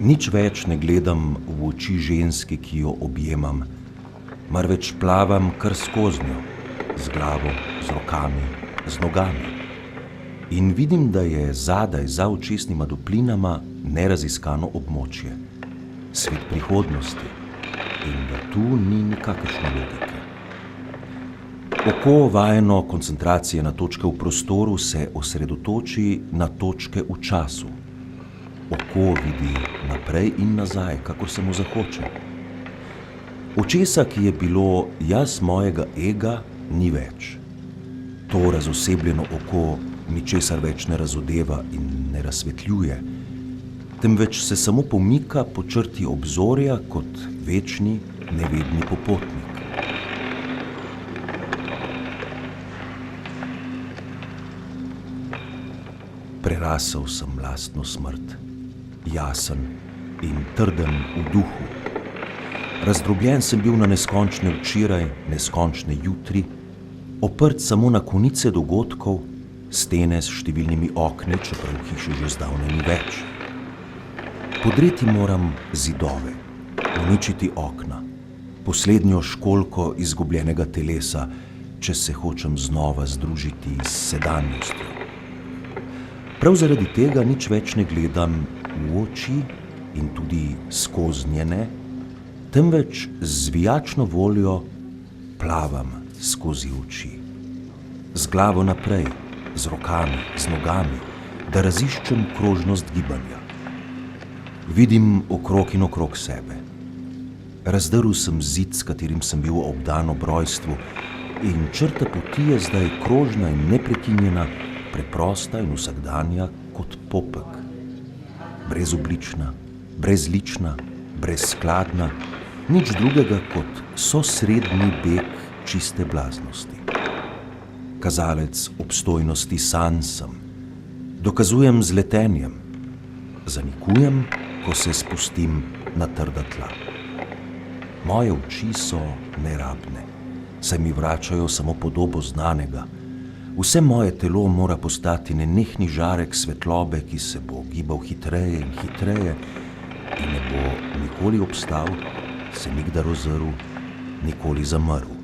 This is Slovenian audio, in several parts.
Nič več ne gledam v oči ženske, ki jo objemam, marveč plavam kar skozi njo, z glavo, z rokami, z nogami. In vidim, da je zadaj za očesnima duplinama neraziskano območje, svet prihodnosti, in da tu ni nikakršne logike. Oko, vajeno koncentracije na točke v prostoru, se osredotoči na točke v času. Oko vidi naprej in nazaj, kakor se mu zahoče. Očesa, ki je bilo jaz mojega ega, ni več. To razosebljeno oko ničesar več ne razodeva in ne razsvetljuje, temveč se samo pomika po črti obzorja kot večni, nevedni popotnik. Prerasel sem lastno smrt, jasen in trden v duhu. Razdrobljen sem bil na neskončne včeraj, neskončne jutri, oprt samo na konice dogodkov, stene s številnimi okni, čeprav hiše že zdavnaj ni več. Podreti moram zidove, uničiti okna, poslednjo školjko izgubljenega telesa, če se hočem znova združiti s sedanjostjo. Prav zaradi tega nič več ne gledam v oči in tudi skozi njene, temveč z zvijačno voljo plavam skozi oči. Z glavo naprej, z rokami, z nogami, da raziščem krožnost gibanja. Vidim okrog in okrog sebe. Razdrl sem zid, s katerim sem bil obdan ob rojstvu, in črta poti je zdaj krožna in neprekinjena, preprosta in vsakdanja kot popek. Brezoblična, brezlična, brezskladna, nič drugega kot sosrednji beg čiste blaznosti. Kazalec obstojnosti sanj sem. Dokazujem z letenjem. Zanikujem, ko se spustim na trda tla. Moje oči so nerabne, saj mi vračajo samo podobo znanega. Vse moje telo mora postati nenehni žarek svetlobe, ki se bo gibal hitreje in hitreje in ne bo nikoli obstal, se nikdar ozrl, nikoli zamrl.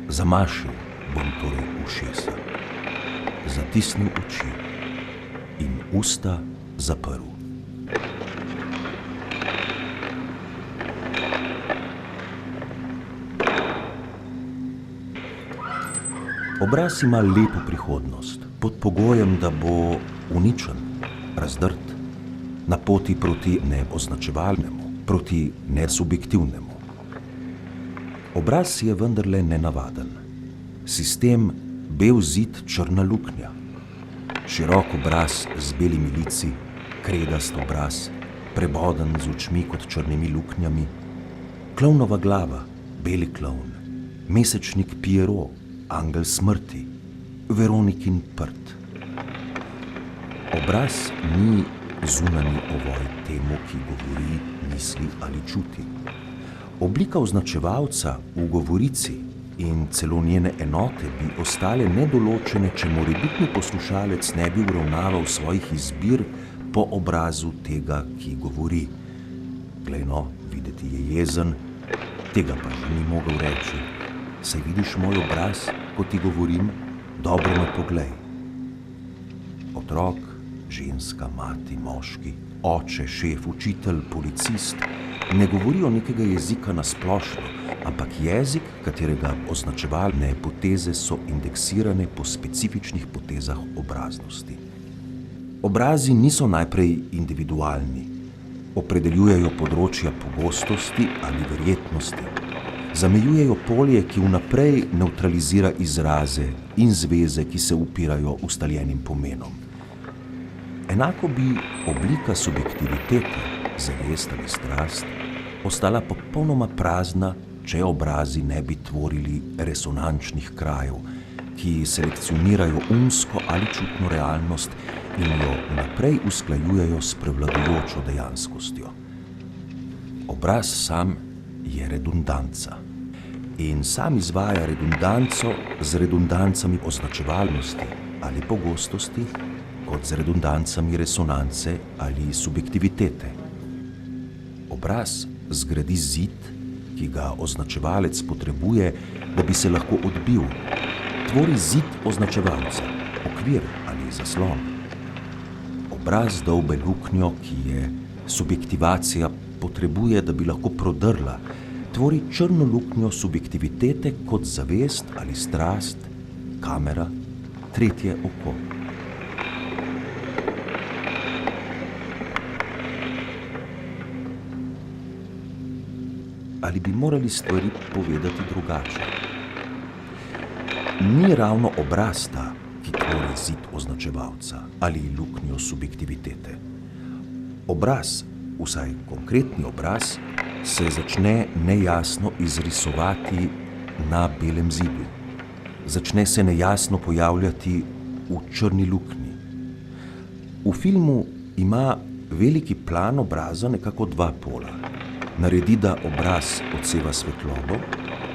Zamašil bom torej ušesa, zatisnil oči in usta zaprl. Obraz ima lepo prihodnost, pod pogojem, da bo uničen, razdrt, na poti proti neoznačevalnemu, proti nesubjektivnemu. Obraz je vendarle nenavaden. Sistem bel zid, črna luknja. Širok obraz z belimi lici, kredast obraz, preboden z očmi kot črnimi luknjami. Klovnova glava, beli klovn, mesečnik Pierrot, angel smrti, Veronikin prt. Obraz ni zunanji ovoj temu, ki govori, misli ali čuti. Oblika označevalca v govorici in celo njene enote bi ostale nedoločene, če morebitni poslušalec ne bi uravnaval svojih izbir po obrazu tega, ki govori. Glej no, videti je jezen, tega pa že ni mogel reči. Saj vidiš moj obraz, ko ti govorim, dobro me poglej. Otrok, ženska, mati, moški, oče, šef, učitelj, policist ne govorijo nekega jezika na splošno, ampak jezik, katerega označevalne poteze so indeksirane po specifičnih potezah obraznosti. Obrazi niso najprej individualni, opredeljujejo področja pogostosti ali verjetnosti, zamejujejo polje, ki vnaprej nevtralizira izraze in zveze, ki se upirajo ustaljenim pomenom. Enako bi oblika subjektivitete, zavest ali strast, ostala popolnoma prazna, če obrazi ne bi tvorili resonančnih krajev, ki selekcionirajo umsko ali čutno realnost in jo naprej usklajujejo s prevladujočo dejanskostjo. Obraz sam je redundanca in sam izvaja redundanco z redundancami označevalnosti ali pogostosti kot z redundancami resonance ali subjektivitete. Obraz zgradi zid, ki ga označevalec potrebuje, da bi se lahko odbil. Tvori zid označevalca, okvir ali zaslon. Obraz dolbe luknjo, ki je subjektivacija potrebuje, da bi lahko prodrla, tvori črno luknjo subjektivitete kot zavest ali strast, kamera, tretje oko. Ali bi morali stvari povedati drugače? Ni ravno obraz ta, ki tvori zid označevalca ali luknjo subjektivitete. Obraz, vsaj konkretni obraz, se začne nejasno izrisovati na belem zidu. Začne se nejasno pojavljati v črni luknji. V filmu ima veliki plan obraza nekako dva pola. Naredi, da obraz odseva svetlobo,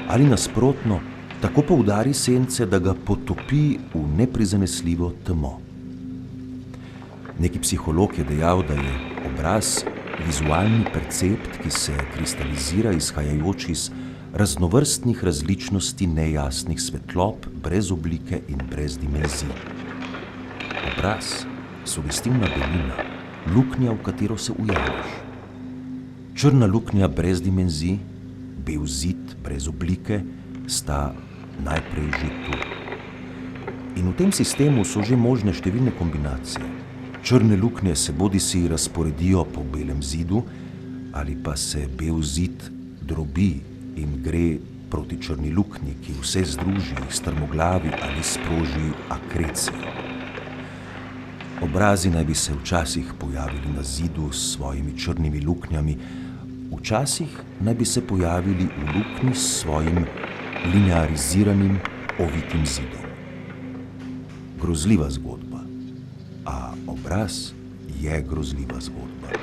ali nasprotno, tako poudari sence, da ga potopi v neprizanesljivo temo. Neki psiholog je dejal, da je obraz vizualni percept, ki se kristalizira izhajajoč iz raznovrstnih različnosti nejasnih svetlob, brez oblike in brez dimenzij. Obraz, sugestivna belina, luknja, v katero se ujameš. Črna luknja brez dimenzij, bel zid brez oblike, sta najprej že tu. In v tem sistemu so že možne številne kombinacije. Črne luknje se bodisi razporedijo po belem zidu, ali pa se bel zid drobi in gre proti črni luknji, ki vse združi, strmoglavi ali sproži akrecijo. Obrazi naj bi se včasih pojavili na zidu s svojimi črnimi luknjami, včasih naj bi se pojavili v luknji s svojim lineariziranim, ovitim zidom. Grozljiva zgodba, a obraz je grozljiva zgodba.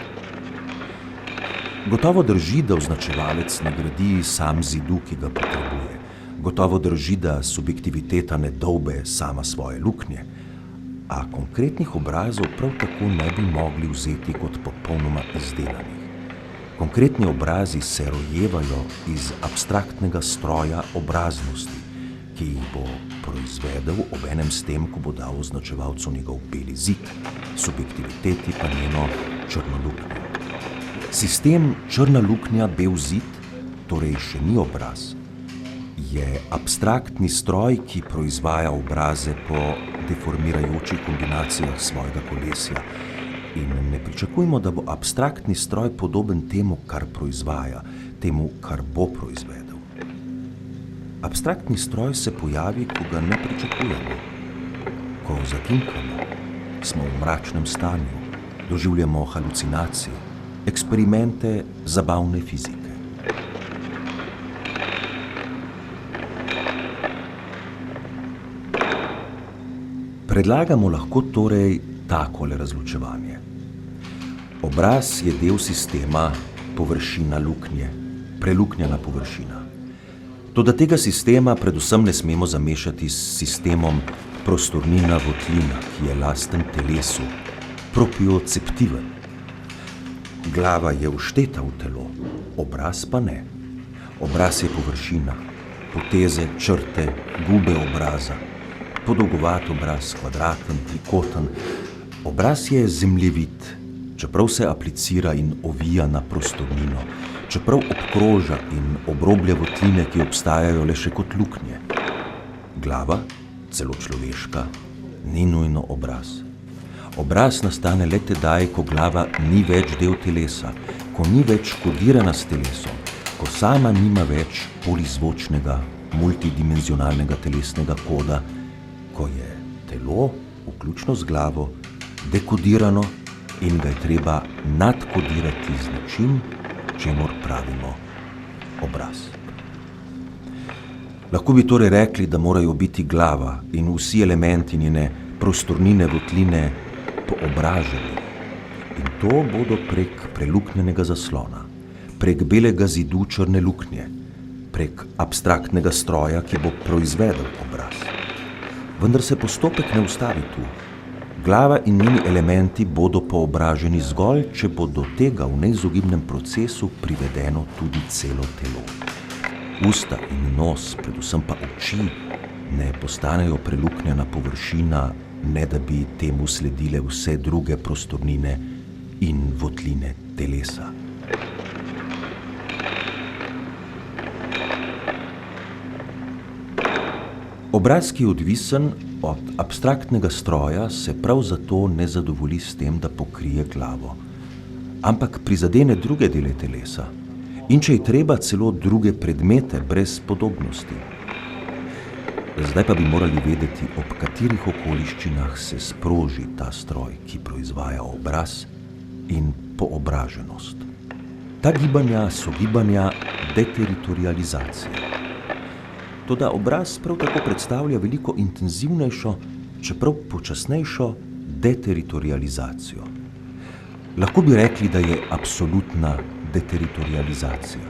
Gotovo drži, da označevalec ne gradi sam zidu, ki ga potrebuje. Gotovo drži, da subjektiviteta ne dolbe sama svoje luknje, a konkretnih obrazov prav tako ne bi mogli vzeti kot popolnoma izdelanih. Konkretni obrazi se rojevajo iz abstraktnega stroja obraznosti, ki jih bo proizvedel obenem s tem, ko bo dal označevalcu njegov beli zid, subjektiviteti pa njeno črno luknjo. Sistem črna luknja, bel zid, torej še ni obraz, je abstraktni stroj, ki proizvaja obraze po deformirajočih kombinacijah svojega kolesja. In ne pričakujmo, da bo abstraktni stroj podoben temu, kar proizvaja, temu, kar bo proizvedel. Abstraktni stroj se pojavi, ko ga ne pričakujemo. Ko zatinkamo, smo v mračnem stanju, doživljamo halucinacije, eksperimente zabavne fizike. Predlagamo lahko torej takole razločevanje. Obraz je del sistema površina luknje, preluknjana površina. Toda tega sistema predvsem ne smemo zamešati s sistemom prostornina votlina, ki je lasten telesu, propioceptiven. Glava je všteta v telo, obraz pa ne. Obraz je površina, poteze, črte, gube obraza, podolgovat obraz, kvadraten, trikoten. Obraz je zemljevid, čeprav se aplicira in ovija na prostornino, čeprav obkroža in obroblja votline, ki obstajajo le še kot luknje. Glava, celo človeška, ni nujno obraz. Obraz nastane le tedaj, ko glava ni več del telesa, ko ni več kodirana s telesom, ko sama nima več polizvočnega, multidimenzionalnega telesnega koda, ko je telo, vključno z glavo, dekodirano in ga je treba nadkodirati z nečim, čemur pravimo obraz. Lahko bi torej rekli, da morajo biti glava in vsi elementi njene prostornine, votline poobraženi. In to bodo prek preluknjenega zaslona, prek belega zidu črne luknje, prek abstraktnega stroja, ki bo proizvedel obraz. Vendar se postopek ne ustavi tu. Glava in njeni elementi bodo poobraženi zgolj, če bo do tega v neizogibnem procesu privedeno tudi celo telo. Usta in nos, predvsem pa oči, ne postanejo preluknjena površina, ne da bi temu sledile vse druge prostornine in votline telesa. Obraz, ki je odvisen od abstraktnega stroja, se prav zato ne zadovolji s tem, da pokrije glavo, ampak prizadene druge dele telesa in če je treba celo druge predmete brez podobnosti. Zdaj pa bi morali vedeti, ob katerih okoliščinah se sproži ta stroj, ki proizvaja obraz in poobraženost. Ta gibanja so gibanja deteritorializacije. Toda obraz prav tako predstavlja veliko intenzivnejšo, čeprav počasnejšo deteritorializacijo. Lahko bi rekli, da je absolutna deteritorializacija.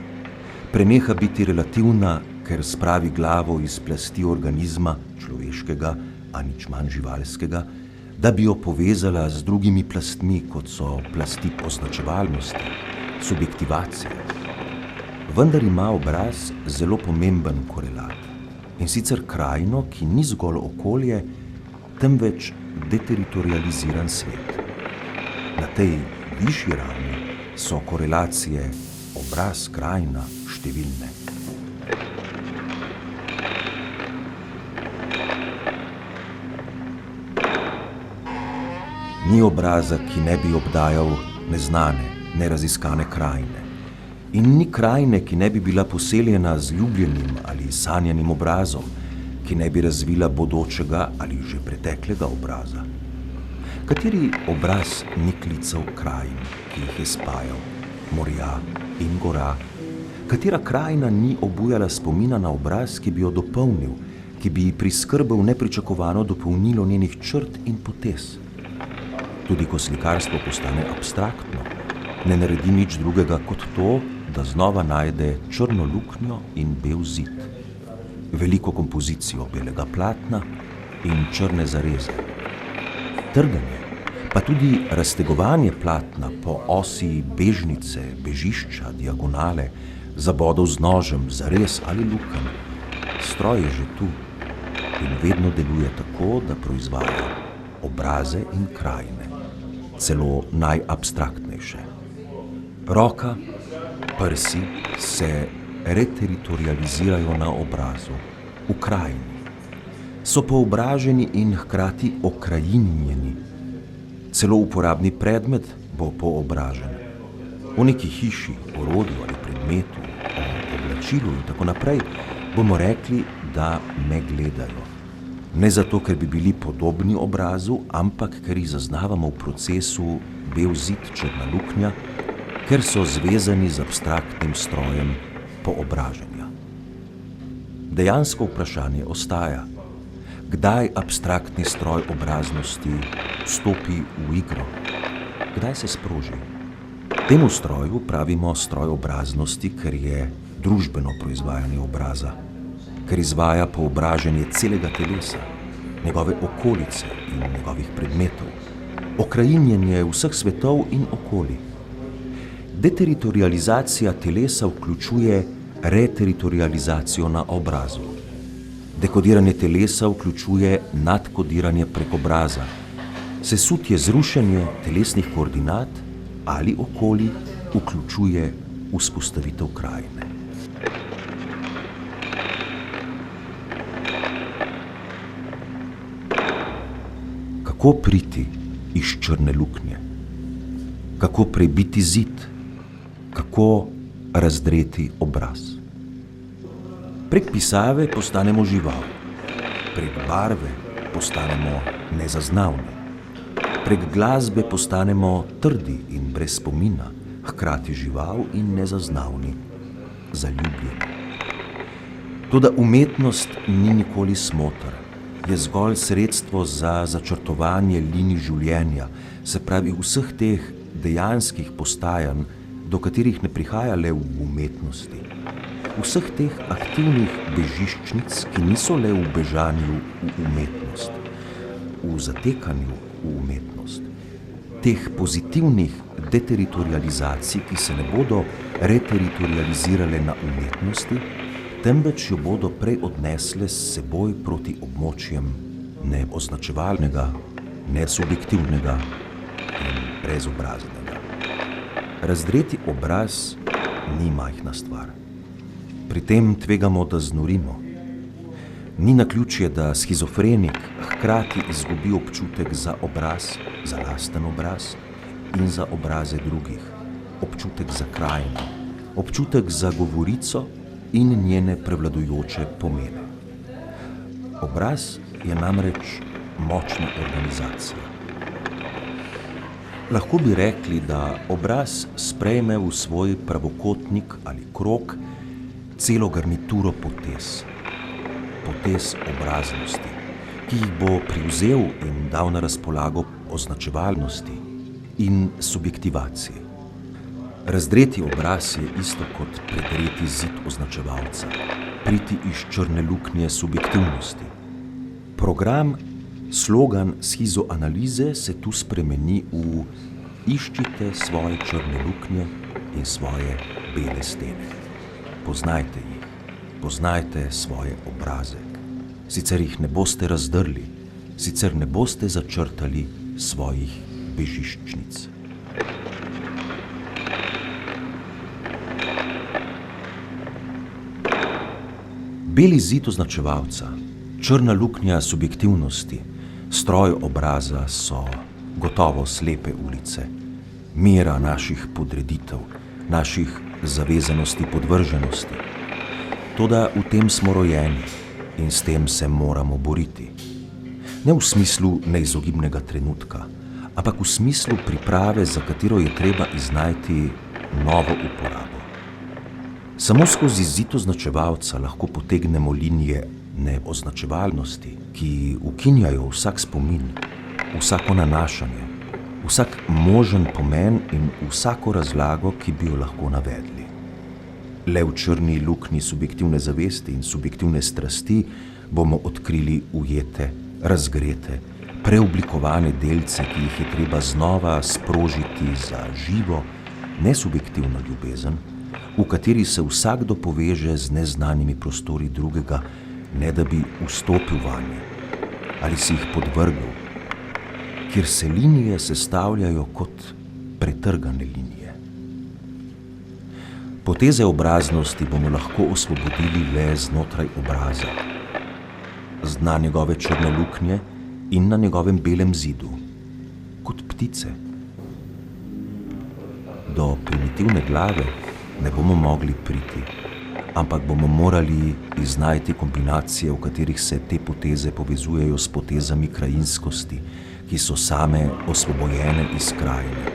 Preneha biti relativna, ker spravi glavo iz plasti organizma, človeškega, a nič manj živalskega, da bi jo povezala z drugimi plastmi, kot so plasti označevalnosti, subjektivacije. Vendar ima obraz zelo pomemben korelat, in sicer krajino, ki ni zgolj okolje, temveč deteritorializiran svet. Na tej višji ravni so korelacije obraz-krajina številne. Ni obraza, ki ne bi obdajal neznane, neraziskane krajine. In ni krajine, ki ne bi bila poseljena z ljubljenim ali sanjanim obrazom, ki ne bi razvila bodočega ali že preteklega obraza. Kateri obraz ni klical krajin, ki jih je spajal, morja in gora? Katera krajina ni obujala spomina na obraz, ki bi jo dopolnil, ki bi ji priskrbel nepričakovano dopolnilo njenih črt in potez? Tudi ko slikarstvo postane abstraktno, ne naredi nič drugega kot to, da znova najde črno luknjo in bel zid, veliko kompozicijo belega platna in črne zareze. Trganje, pa tudi raztegovanje platna po osi bežnice, bežišča, diagonale, zabodov z nožem, zarez ali lukenj. Stroj je že tu in vedno deluje tako, da proizvaja obraze in krajine, celo najabstraktnejše. Roka, prsi se reteritorializirajo na obrazu, v krajini. So poobraženi in hkrati okrajinjeni. Celo uporabni predmet bo poobražen. O neki hiši, orodju ali predmetu, o oblačilu in tako naprej bomo rekli, da me gledajo. Ne zato, ker bi bili podobni obrazu, ampak ker jih zaznavamo v procesu bel zid, črna luknja, ker so zvezani z abstraktnim strojem poobraženja. Dejansko vprašanje ostaja, kdaj abstraktni stroj obraznosti vstopi v igro, kdaj se sproži. Temu stroju pravimo stroj obraznosti, ker je družbeno proizvajanje obraza, ker izvaja poobraženje celega telesa, njegove okolice in njegovih predmetov, okrajinjenje vseh svetov in okolij. Deteritorializacija telesa vključuje reteritorializacijo na obrazu. Dekodiranje telesa vključuje nadkodiranje prek obraza. Sesutje, zrušenje telesnih koordinat ali okolij vključuje vzpostavitev krajine. Kako priti iz črne luknje? Kako prebiti zid? Kako razdreti obraz? Prek pisave postanemo žival, prek barve postanemo nezaznavni, prek glasbe postanemo trdi in brez spomina, hkrati žival in nezaznavni, zaljubljeni. Toda umetnost ni nikoli smoter, je zgolj sredstvo za začrtovanje linij življenja, se pravi vseh teh dejanskih postajanj, do katerih ne prihaja le v umetnosti. Vseh teh aktivnih bežiščnic, ki niso le v bežanju v umetnost, v v zatekanju v umetnost, teh pozitivnih deteritorializacij, ki se ne bodo reteritorializirale na umetnosti, temveč jo bodo prej odnesle s seboj proti območjem neoznačevalnega, nesubjektivnega in brezobraznega. Razdreti obraz ni majhna stvar. Pri tem tvegamo, da znorimo. Ni naključje, da shizofrenik hkrati izgubi občutek za obraz, za lasten obraz in za obraze drugih, občutek za krajino, občutek za govorico in njene prevladujoče pomene. Obraz je namreč močna organizacija. Lahko bi rekli, da obraz sprejme v svoj pravokotnik ali krog celo garnituro potez. Potez obraznosti, ki jih bo privzel in dal na razpolago označevalnosti in subjektivaciji. Razdreti obraz je isto kot predreti zid označevalca, priti iz črne luknje subjektivnosti. Program, slogan schizoanalize se tu spremeni v iščite svoje črne luknje in svoje bele stene. Poznajte jih. Poznajte svoje obraze, sicer jih ne boste razdrli, sicer ne boste začrtali svojih bežiščnic. Beli zid označevalca, črna luknja subjektivnosti, stroj obraza so gotovo slepe ulice, mera naših podreditev, naših zavezanosti podvrženosti. Toda v tem smo rojeni in s tem se moramo boriti. Ne v smislu neizogibnega trenutka, ampak v smislu priprave, za katero je treba iznajti novo uporabo. Samo skozi zid označevalca lahko potegnemo linije neoznačevalnosti, ki ukinjajo vsak spomin, vsako nanašanje, vsak možen pomen in vsako razlago, ki bi jo lahko navedli. Le v črni luknji subjektivne zavesti in subjektivne strasti bomo odkrili ujete, razgrete, preoblikovane delce, ki jih je treba znova sprožiti za živo, nesubjektivno ljubezen, v kateri se vsakdo poveže z neznanimi prostori drugega, ne da bi vstopil vanje ali si jih podvrgel, kjer se linije sestavljajo kot pretrgane linije. Poteze obraznosti bomo lahko osvobodili le znotraj obraza, z dna njegove črne luknje in na njegovem belem zidu, kot ptice. Do primitivne glave ne bomo mogli priti, ampak bomo morali iznajti kombinacije, v katerih se te poteze povezujejo s potezami krajinskosti, ki so same osvobojene iz krajine,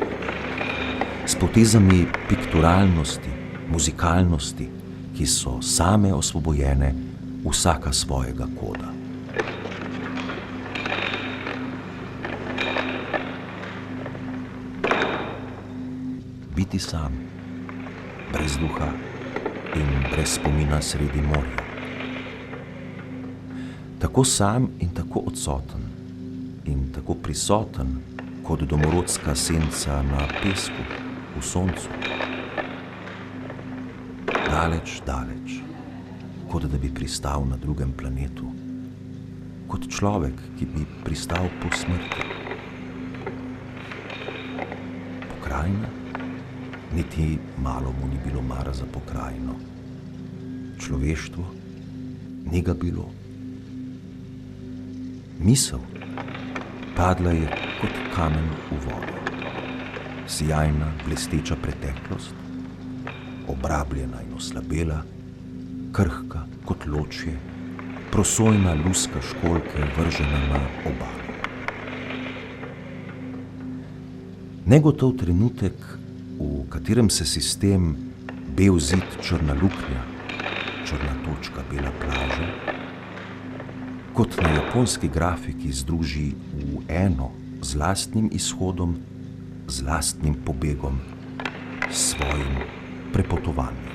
s potezami pikturalnosti, muzikalnosti, ki so same osvobojene vsaka svojega koda. Biti sam, brez duha in brez spomina sredi morja. Tako sam in tako odsoten in tako prisoten kot domorodska senca na pesku v soncu. Daleč, daleč, kot da bi pristal na drugem planetu, kot človek, ki bi pristal po smrti. Pokrajina? Niti malo mu ni bilo mar za pokrajino. Človeštvo? Ni ga bilo. Misel? Padla je kot kamen v vodo. Sijajna, blesteča preteklost, obrabljena in oslabela, krhka kot ločje, prosojna luska školjke vržena na obalo. Negotov trenutek, v katerem se sistem bel zid, črna luknja, črna točka, bela plaža, kot na japonski grafiki združi v eno z lastnim izhodom, z lastnim pobegom, s svojim prepotovanjem.